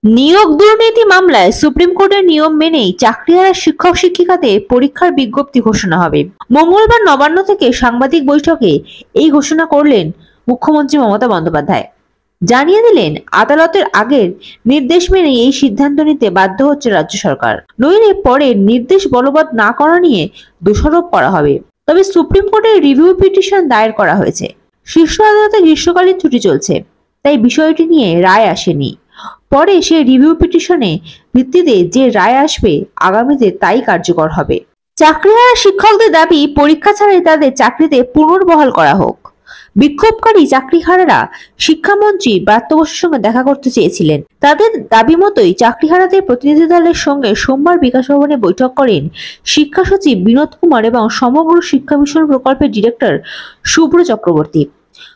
নিয়োগ দুর্নীতি মামলায় সুপ্রিম কোর্টের নিয়ম মেনেই চাকরিহারা শিক্ষক শিক্ষিকাদের পরীক্ষার বিজ্ঞপ্তি ঘোষণা হবে। মঙ্গলবার নবান্ন থেকে সাংবাদিক বৈঠকে এই ঘোষণা করলেন মুখ্যমন্ত্রী মমতা বন্দ্যোপাধ্যায়। জানিয়ে দিলেন, আদালতের আগের নির্দেশ মেনে এই সিদ্ধান্ত নিতে বাধ্য হচ্ছে রাজ্য সরকার, নইলে পরে নির্দেশ বলবৎ না করা নিয়ে দোষারোপ করা হবে। তবে সুপ্রিম কোর্টে রিভিউ পিটিশন দায়ের করা হয়েছে। শীর্ষ আদালতে গ্রীষ্মকালীন ছুটি চলছে, তাই বিষয়টি নিয়ে রায় আসেনি। পরে সে রিভিউ পিটিশনে ভিত্তিতে যে রায় আসবে আগামীতে তাই কার্যকর হবে। চাকরিহারা শিক্ষকদের দাবি, পরীক্ষা ছাড়াই তাদের চাকরিতে পুনর্বহাল করা হোক। বিক্ষোভকারী চাকরিহারারা শিক্ষামন্ত্রী ব্রাত্য বসুর সঙ্গে দেখা করতে চেয়েছিলেন। তাদের দাবি মতোই চাকরিহারাদের প্রতিনিধি দলের সঙ্গে সোমবার বিকাশ ভবনে বৈঠক করেন শিক্ষা সচিব বিনোদ কুমার এবং সমগ্র শিক্ষা মিশন প্রকল্পের ডিরেক্টর শুভ্র চক্রবর্তী।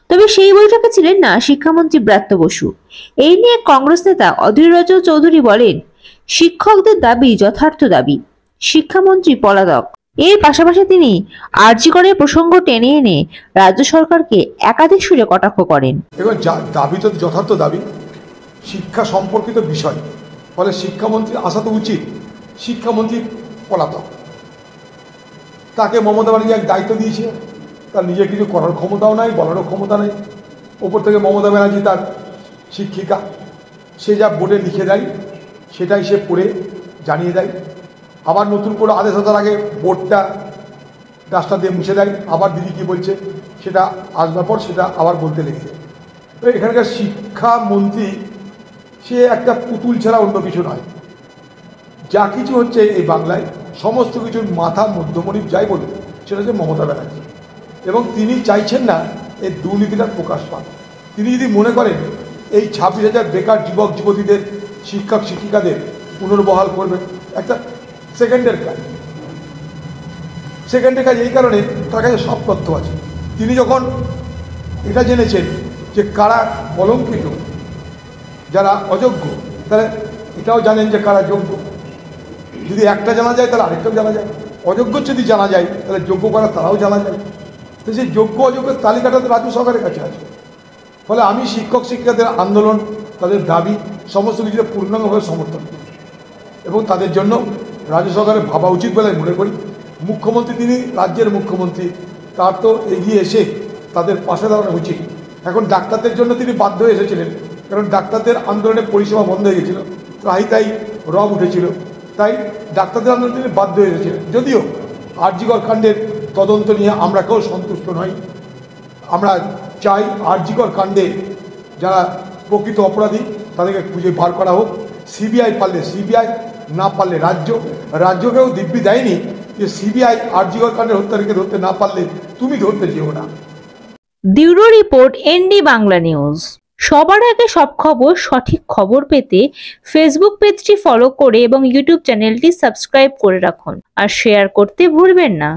তবে সেই বৈঠকে ছিলেন না শিক্ষামন্ত্রী ব্রাত্য বসু। এই নিয়ে কংগ্রেস নেতা অধীর রঞ্জন চৌধুরী বলেন, শিক্ষকদের দাবি যথার্থ দাবি, শিক্ষামন্ত্রী পলাতক। এর পাশাপাশি তিনি আরজি করের প্রসঙ্গ টেনে এনে রাজ্য সরকারকে একাধিক সুরে কটাক্ষ করেন। এবং দাবি তো যথার্থ দাবি, শিক্ষা সম্পর্কিত বিষয়, ফলে শিক্ষামন্ত্রী আসা তো উচিত। শিক্ষামন্ত্রী পলাতক, তাকে মমতা ব্যানার্জি এক দায়িত্ব দিয়েছে, তার নিজে কিছু করার ক্ষমতাও নাই, বলারও ক্ষমতা নেই। ওপর থেকে মমতা ব্যানার্জি তার শিক্ষিকা, সে যা বোর্ডে লিখে দেয় সেটাই সে পড়ে জানিয়ে দেয়। আবার নতুন করে আদেশ হওয়ার আগে বোর্ডটা ডাস্টার দিয়ে মুছে দেয়, আবার দিদি কী বলছে সেটা আসবার পর সেটা আবার বলতে লেগে যায়। তো এখানকার শিক্ষামন্ত্রী সে একটা পুতুল ছাড়া অন্য কিছু নয়। যা কিছু হচ্ছে এই বাংলায় সমস্ত কিছুর মাথা মধ্যমণি যাই বলুন, সেটা হচ্ছে মমতা ব্যানার্জি। এবং তিনি চাইছেন না এই দুর্নীতিটার প্রকাশ পান। তিনি যদি মনে করেন এই 26,000 বেকার যুবক যুবতীদের, শিক্ষক শিক্ষিকাদের পুনর্বহাল করবেন, একটা সেকেন্ডের কাজ। সেকেন্ডের কাজ এই কারণে তার কাছে সব তথ্য আছে। তিনি যখন এটা জেনেছেন যে কারা কলঙ্কিত, যারা অযোগ্য, তাহলে এটাও জানেন যে কারা যোগ্য। যদি একটা জানা যায় তাহলে আরেকটাও জানা যায়, অযোগ্য যদি জানা যায় তাহলে যোগ্য করা তারাও জানা যায়। তো সেই যোগ্য অযোগ্যের তালিকাটা তো রাজ্য সরকারের কাছে আছে। ফলে আমি শিক্ষক শিক্ষিকাদের আন্দোলন, তাদের দাবি সমস্ত কিছুটা পূর্ণাঙ্গভাবে সমর্থন করি এবং তাদের জন্য রাজ্য সরকারের ভাবা উচিত বলে মনে করি। মুখ্যমন্ত্রী, তিনি রাজ্যের মুখ্যমন্ত্রী, তার তো এগিয়ে এসে তাদের পাশে দাঁড়ানো উচিত। এখন ডাক্তারদের জন্য তিনি বাধ্য হয়ে এসেছিলেন, কারণ ডাক্তারদের আন্দোলনের পরিষেবা বন্ধ হয়ে গেছিলো, তাই তাই রব উঠেছিল, তাই ডাক্তারদের আন্দোলনে তিনি বাধ্য হয়ে এসেছিলেন। যদিও আরজি কর কাণ্ডের তদন্ত নিয়ে আমরা কেউ সন্তুষ্ট নই। আমরা চাই আরজি কর কাণ্ডে যারা প্রকৃত অপরাধী তাদেরকে খুঁজে বার করা হোক। সিবিআই পারলে সিবিআই, না পারলে রাজ্যকেও দিব্যি দেয়নি যে সিবিআই আরজি কর কাণ্ডের হত্যাকারীকে ধরতে না পারলে তুমি ধরতে যেও না। Bureau report, ND Bangla news. সবার আগে সব খবর, সঠিক খবর পেতে ফেসবুক পেজটি ফলো করে এবং ইউটিউব চ্যানেলটি সাবস্ক্রাইব করে রাখুন আর শেয়ার করতে ভুলবেন না।